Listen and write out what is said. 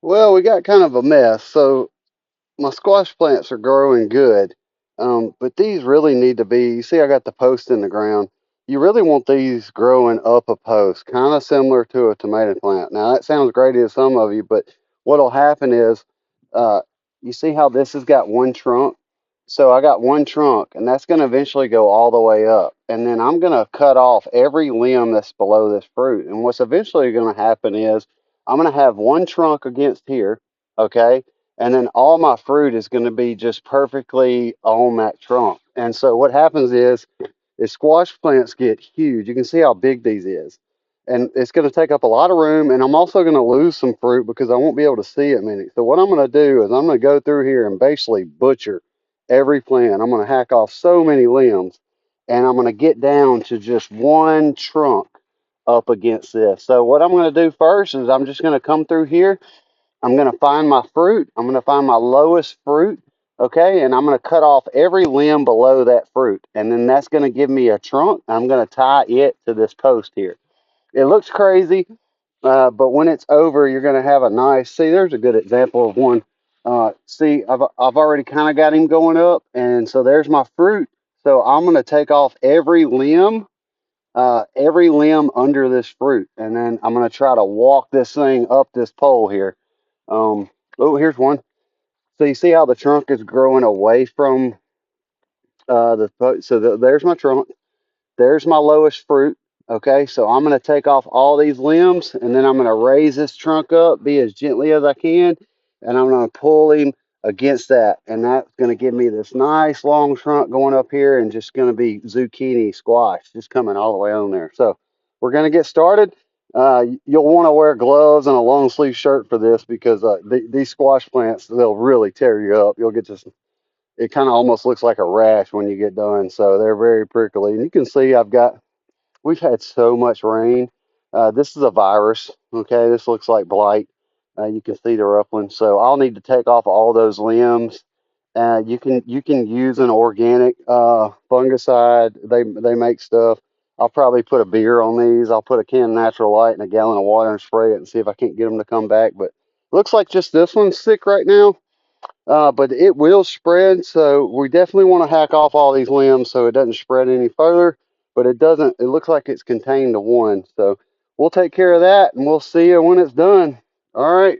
Well, we got kind of a mess. So my squash plants are growing good, but these really need to be. You see, I got the post in the ground. You really want these growing up a post, kind of similar to a tomato plant. Now that sounds great to some of you, but what'll happen is, uh, you see how this has got one trunk. So I got one trunk, and that's going to eventually go all the way up, and then I'm going to cut off every limb that's below this fruit. And what's eventually going to happen is I'm going to have one trunk against here, okay? And then all my fruit is going to be just perfectly on that trunk. And so what happens is squash plants get huge. You can see how big these is. And it's going to take up a lot of room, and I'm also going to lose some fruit because I won't be able to see it many. So what I'm going to do is I'm going to go through here and basically butcher every plant. I'm going to hack off so many limbs, and I'm going to get down to just one trunk up against this. So what I'm going to do first is I'm just going to come through here. I'm going to find my fruit. I'm going to find my lowest fruit. Okay. And I'm going to cut off every limb below that fruit. And then that's going to give me a trunk. I'm going to tie it to this post here. It looks crazy, but when it's over, you're going to have a nice, see, there's a good example of one. See, I've already kind of got him going up. And so there's my fruit. So I'm going to take off every limb under this fruit. And then I'm going to try to walk this thing up this pole here. um, oh, here's one. So you see how the trunk is growing away from there's my trunk. There's my lowest fruit. Okay, so I'm going to take off all these limbs, and then I'm going to raise this trunk up, be as gently as I can, and I'm going to pull him against that. And that's going to give me this nice long trunk going up here, and just going to be zucchini squash just coming all the way on there. So we're going to get started. You'll want to wear gloves and a long sleeve shirt for this because these squash plants, they'll really tear you up. You'll get this, it kind of almost looks like a rash when you get done. So they're very prickly. And you can see we've had so much rain. This is a virus. Okay, this looks like blight. You can see the ruffling. So I'll need to take off all those limbs. You can use an organic fungicide. They make stuff. I'll probably put a beer on these. I'll put a can of Natural Light and a gallon of water and spray it and see if I can't get them to come back. But looks like just this one's sick right now. But it will spread, so we definitely want to hack off all these limbs so it doesn't spread any further. But it doesn't. It looks like it's contained to one. So we'll take care of that, and we'll see you when it's done. All right.